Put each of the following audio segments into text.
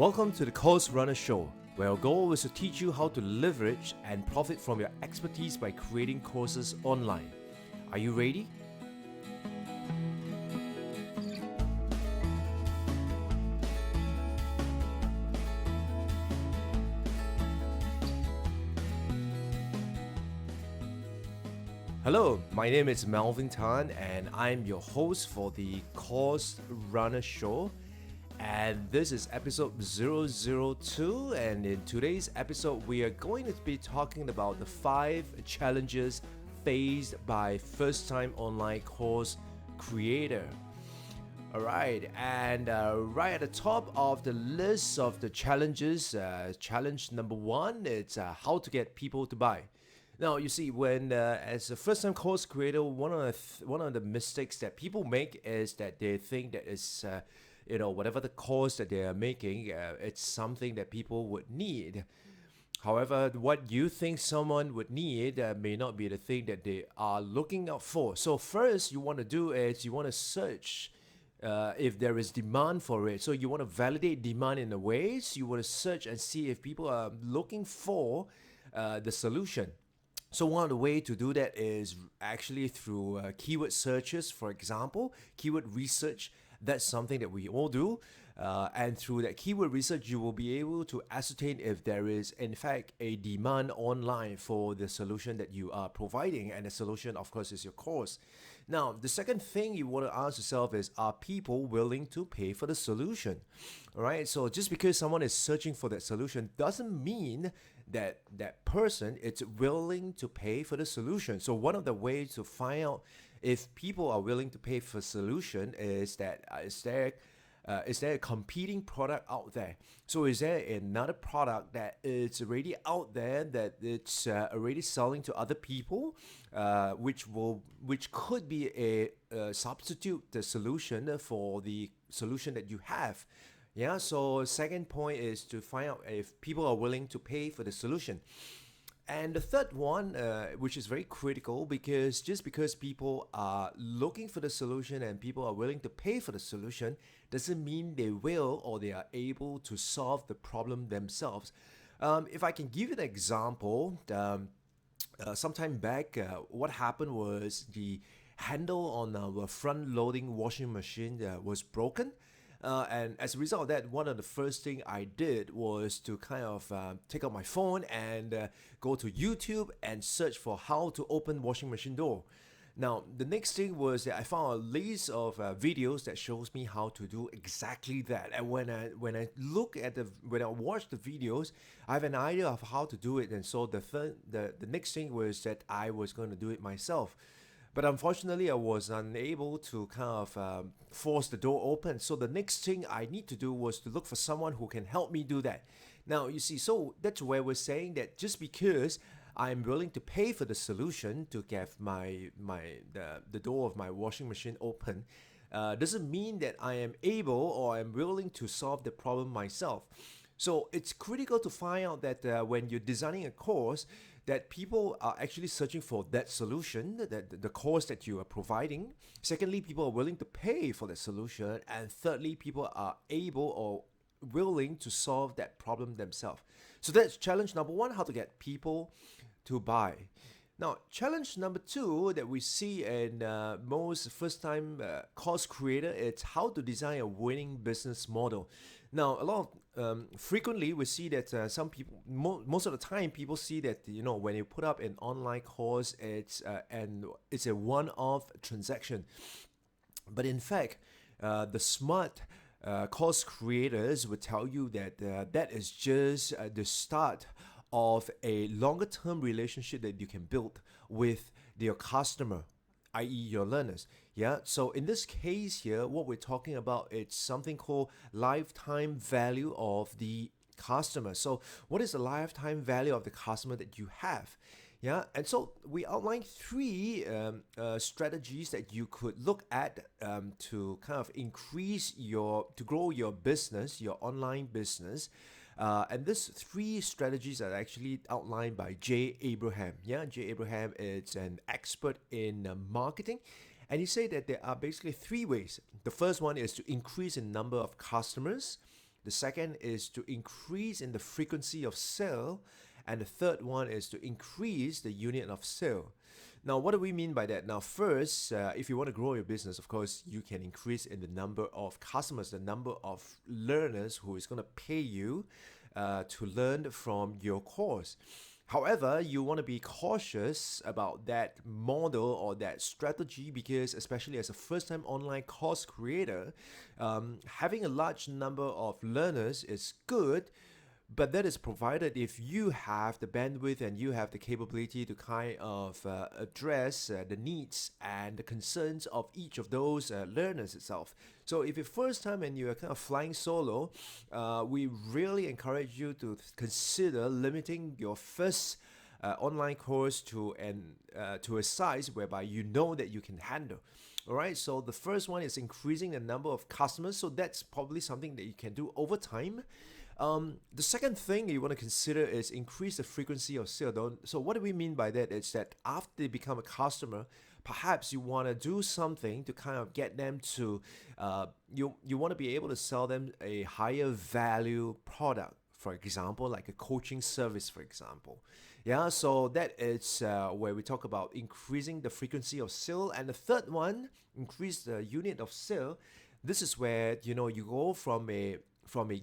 Welcome to the Courserunner show, where our goal is to teach you how to leverage and profit from your expertise by creating courses online. Are you ready? Hello, my name is Melvin Tan and I'm your host for the Courserunner show. And this is episode 002, and in today's episode we are going to be talking about the 5 challenges faced by first-time online course creator. Alright, and right at the top of the list of the challenges, challenge number 1, it's how to get people to buy. Now, you see, when as a first-time course creator, one of the mistakes that people make is that they think that it's whatever the course that they are making, it's something that people would need. However, what you think someone would need may not be the thing that they are looking out for. So first, you want to do is you want to search if there is demand for it. So you want to validate demand in a way. So you want to search and see if people are looking for the solution. So one of the ways to do that is actually through keyword searches, for example, keyword research. That's something that we all do. And through that keyword research, you will be able to ascertain if there is, in fact, a demand online for the solution that you are providing. And the solution, of course, is your course. Now, the second thing you want to ask yourself is, are people willing to pay for the solution? All right. So just because someone is searching for that solution doesn't mean that that person is willing to pay for the solution. So one of the ways to find out if people are willing to pay for a solution is that is there a competing product out there? So is there another product that is already out there that it's already selling to other people, which could be a substitute the solution for the solution that you have? Yeah. So second point is to find out if people are willing to pay for the solution. And the third one, which is very critical, because just because people are looking for the solution and people are willing to pay for the solution doesn't mean they will or they are able to solve the problem themselves. If I can give you an example, sometime back, what happened was the handle on our front-loading washing machine was broken. And as a result of that, one of the first thing I did was to kind of take out my phone and go to YouTube and search for how to open washing machine door. Now, the next thing was that I found a list of videos that shows me how to do exactly that. And when I watch the videos, I have an idea of how to do it. And so the next thing was that I was going to do it myself. But unfortunately, I was unable to kind of force the door open. So the next thing I need to do was to look for someone who can help me do that. Now, you see, so that's where we're saying that just because I'm willing to pay for the solution to get the door of my washing machine open, doesn't mean that I am able or I'm willing to solve the problem myself. So it's critical to find out that when you're designing a course, that people are actually searching for that solution, the course that you are providing. Secondly, people are willing to pay for that solution. And thirdly, people are able or willing to solve that problem themselves. So that's challenge number 1, how to get people to buy. Now, challenge number 2 that we see in most first-time course creator, it's how to design a winning business model. Now, frequently we see that some people, most of the time, people see that when you put up an online course, it's a one-off transaction. But in fact, the smart course creators will tell you that that is just the start of a longer term relationship that you can build with your customer, i.e. your learners. Yeah. So in this case here, what we're talking about, it's something called lifetime value of the customer. So what is the lifetime value of the customer that you have? Yeah. And so we outlined 3 strategies that you could look at to kind of to grow your business, your online business. And these 3 strategies are actually outlined by Jay Abraham. Yeah, Jay Abraham is an expert in marketing. And he said that there are basically 3 ways. The first one is to increase the number of customers. The second is to increase in the frequency of sale. And the third one is to increase the unit of sale. Now, what do we mean by that? Now, first, if you want to grow your business, of course, you can increase in the number of customers, the number of learners who is going to pay you to learn from your course. However, you want to be cautious about that model or that strategy because, especially as a first time online course creator, having a large number of learners is good, but that is provided if you have the bandwidth and you have the capability to kind of address the needs and the concerns of each of those learners itself. So if it's first time and you're kind of flying solo, we really encourage you to consider limiting your first online course to a size whereby you know that you can handle. All right, so the first one is increasing the number of customers. So that's probably something that you can do over time. The second thing you want to consider is increase the frequency of sale. So what do we mean by that? It's that after they become a customer, perhaps you want to do something to kind of get them to, you want to be able to sell them a higher value product. For example, like a coaching service, for example. Yeah, so that is where we talk about increasing the frequency of sale. And the third one, increase the unit of sale. This is where, you go from a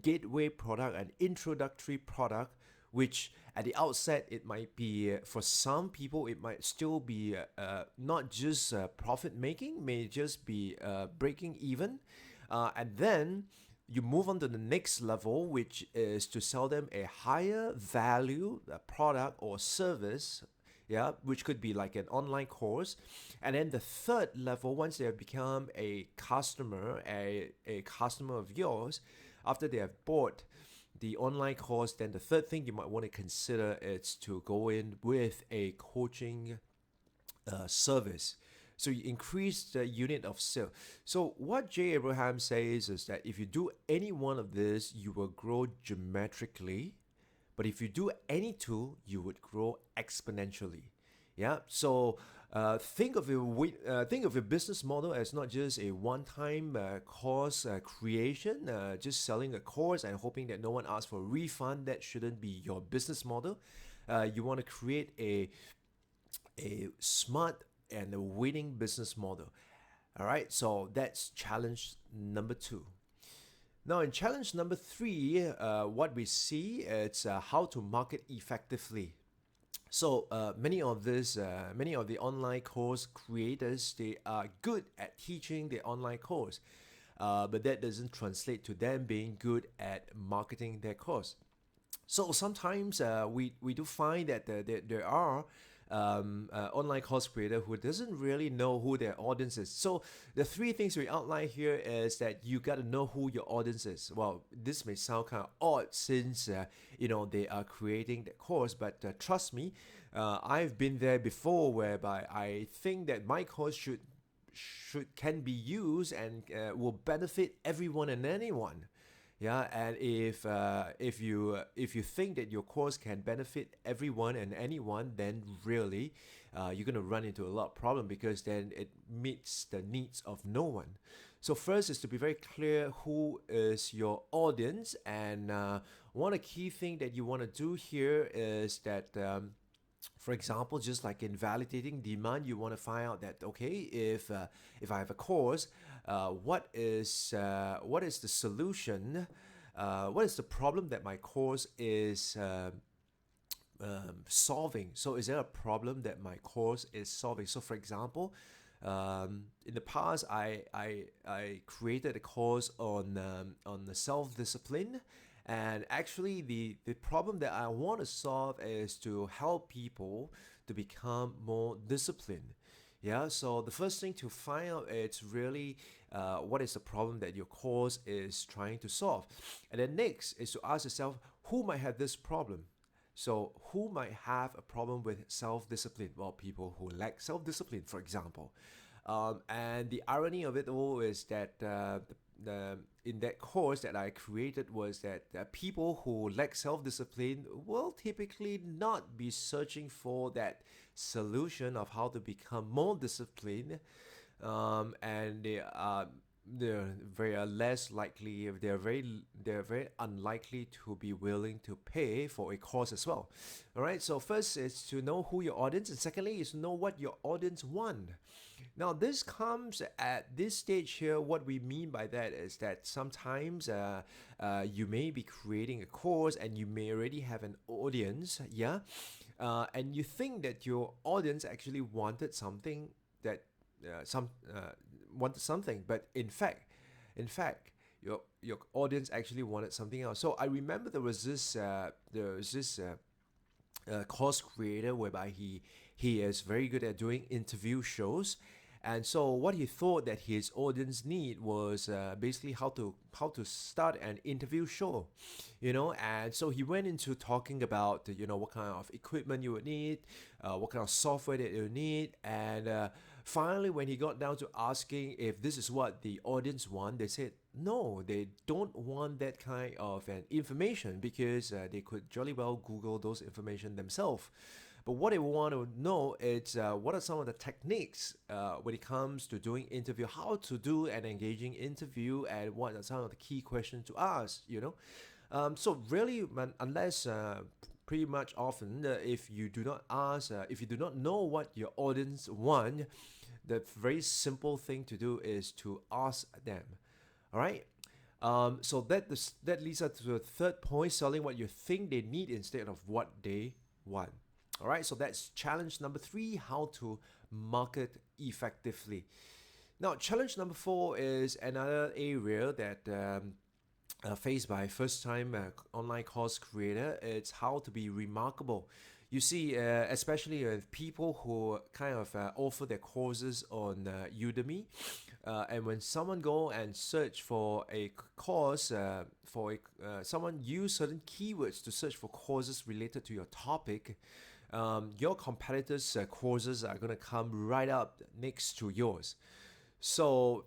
gateway product, an introductory product, which at the outset it might be for some people it might still be not just profit making, may just be breaking even, and then you move on to the next level, which is to sell them a higher value product or service, yeah, which could be like an online course. And then the third level, once they have become a customer, a customer of yours, after they have bought the online course, then the third thing you might want to consider is to go in with a coaching service. So you increase the unit of sale. So what Jay Abraham says is that if you do any one of this, you will grow geometrically. But if you do any two, you would grow exponentially. Yeah. So think of your business model as not just a one-time course creation, just selling a course and hoping that no one asks for a refund. That shouldn't be your business model. You want to create a smart and a winning business model. All right. So that's challenge number 2. Now, in challenge number 3, what we see is how to market effectively. So many of the online course creators, they are good at teaching the online course, but that doesn't translate to them being good at marketing their course. So sometimes we do find that there are online course creator who doesn't really know who their audience is. So the 3 things we outline here is that you got to know who your audience is. Well, this may sound kind of odd since they are creating the course, but trust me, I've been there before, whereby I think that my course can be used and will benefit everyone and anyone. Yeah, and if you think that your course can benefit everyone and anyone, then really you're gonna run into a lot of problem, because then it meets the needs of no one. So first is to be very clear who is your audience, and one of the key thing that you want to do here is that. For example, just like in validating demand, you want to find out that, okay, if I have a course, what is the solution? What is the problem that my course is solving? So is there a problem that my course is solving? So for example, in the past, I created a course on the self-discipline. And actually, the problem that I want to solve is to help people to become more disciplined. Yeah, so the first thing to find out is really what is the problem that your course is trying to solve. And then next is to ask yourself, who might have this problem? So who might have a problem with self-discipline? Well, people who lack self-discipline, for example. And the irony of it all is that in that course that I created was that people who lack self-discipline will typically not be searching for that solution of how to become more disciplined, and they are they're less likely, they're very unlikely to be willing to pay for a course as well. All right, so first is to know who your audience, and secondly is to know what your audience want. Now this comes at this stage here. What we mean by that is that sometimes you may be creating a course and you may already have an audience, yeah, and you think that your audience actually wanted something that some wanted something, but in fact, your audience actually wanted something else. So I remember there was this course creator whereby he is very good at doing interview shows, and so what he thought that his audience need was basically how to start an interview show, and so he went into talking about what kind of equipment you would need, what kind of software that you need, and finally when he got down to asking if this is what the audience want, they said no, they don't want that kind of an information because they could jolly well Google those information themselves. But what they want to know is what are some of the techniques when it comes to doing interview, how to do an engaging interview, and what are some of the key questions to ask. So really, unless pretty much often, if you do not ask, if you do not know what your audience want, the very simple thing to do is to ask them. All right. So that leads us to the third point: selling what you think they need instead of what they want. All right. So that's challenge number 3: how to market effectively. Now, challenge number 4 is another area that faced by first-time online course creator. It's how to be remarkable. You see, especially with people who kind of offer their courses on Udemy, and when someone go and search for a course, someone use certain keywords to search for courses related to your topic, your competitors' courses are going to come right up next to yours. So,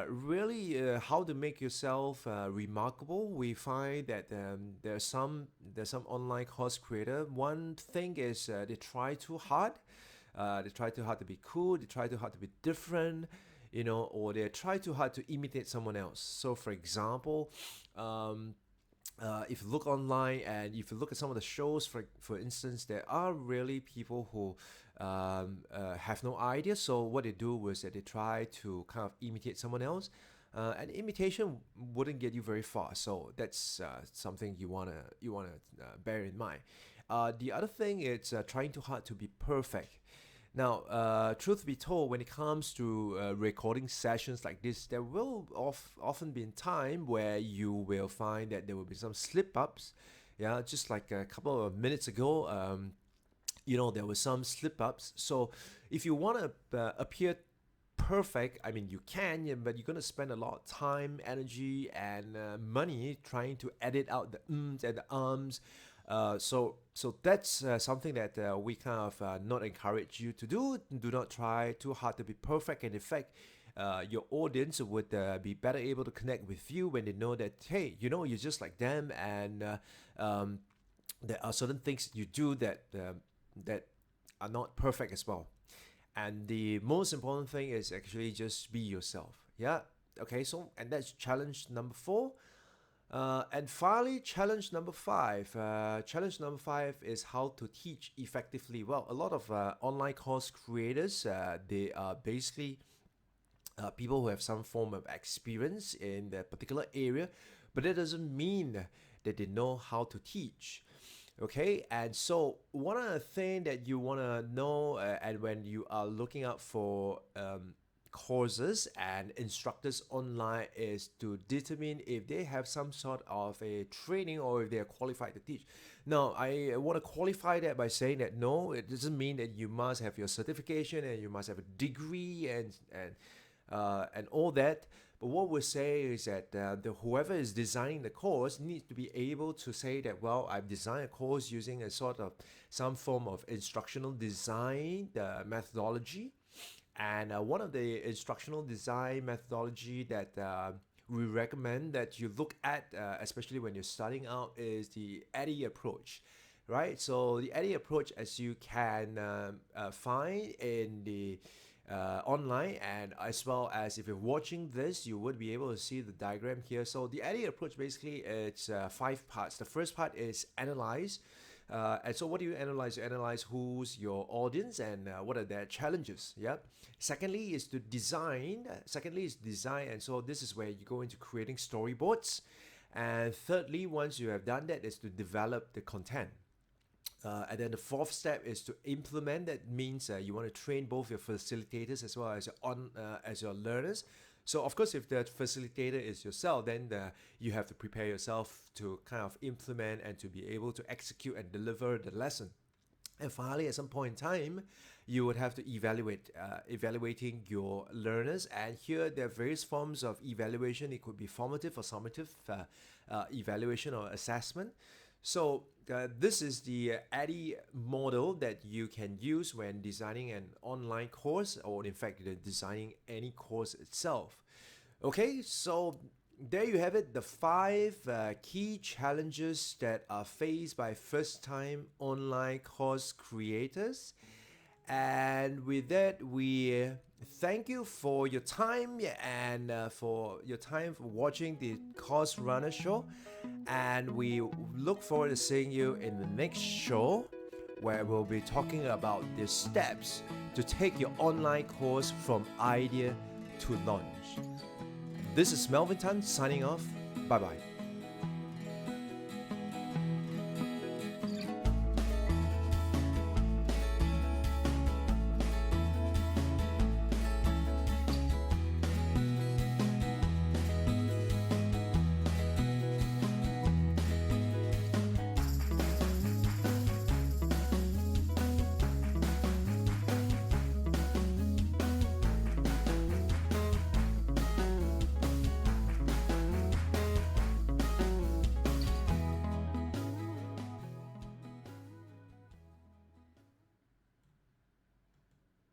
really, how to make yourself remarkable? We find that there's some online course creator. One thing is they try too hard. They try too hard to be cool. They try too hard to be different, or they try too hard to imitate someone else. So, for example, um, if you look online and if you look at some of the shows, for instance, there are really people who have no idea. So what they do was that they try to kind of imitate someone else, and imitation wouldn't get you very far. So that's something you wanna bear in mind. The other thing is trying too hard to be perfect. Now, truth be told, when it comes to recording sessions like this, there will often be time where you will find that there will be some slip ups. Yeah, just like a couple of minutes ago, there were some slip ups. So, if you want to appear perfect, I mean, you can, yeah, but you're going to spend a lot of time, energy, and money trying to edit out the ums and the ums. So that's something that we kind of not encourage you to do. Do not try too hard to be perfect. And in fact, your audience would be better able to connect with you when they know that, hey, you're just like them, and there are certain things you do that are not perfect as well. And the most important thing is actually just be yourself. Yeah. Okay. So, and that's challenge number 4. And finally, challenge number 5. Challenge number 5 is how to teach effectively. Well, a lot of online course creators, they are basically people who have some form of experience in that particular area, but that doesn't mean that they know how to teach. Okay, and so one of the things that you want to know, and when you are looking out for courses and instructors online, is to determine if they have some sort of a training or if they are qualified to teach. Now, I want to qualify that by saying that no, it doesn't mean that you must have your certification and you must have a degree and all that. But what we say is that whoever is designing the course needs to be able to say that, well, I've designed a course using a sort of some form of instructional design methodology. And one of the instructional design methodology that we recommend that you look at, especially when you're starting out, is the ADDIE approach, right? So the ADDIE approach, as you can find in the online, and as well as if you're watching this, you would be able to see the diagram here. So the Addy approach basically it's 5 parts. The first part is analyze. And so what do you analyze? You analyze who's your audience and what are their challenges. Yep. Secondly is to design. And so this is where you go into creating storyboards. And thirdly, once you have done that, is to develop the content. And then the fourth step is to implement. That means you want to train both your facilitators as well as your learners. So of course, if the facilitator is yourself, then you have to prepare yourself to kind of implement and to be able to execute and deliver the lesson. And finally, at some point in time, you would have to evaluating your learners. And here there are various forms of evaluation. It could be formative or summative evaluation or assessment. So this is the Addy model that you can use when designing an online course, or in fact designing any course itself. Okay, so there you have it, the 5 key challenges that are faced by first-time online course creators. And with that, we thank you for your time and for watching the Courserunner show. And we look forward to seeing you in the next show, where we'll be talking about the steps to take your online course from idea to launch. This is Melvin Tan signing off. Bye bye.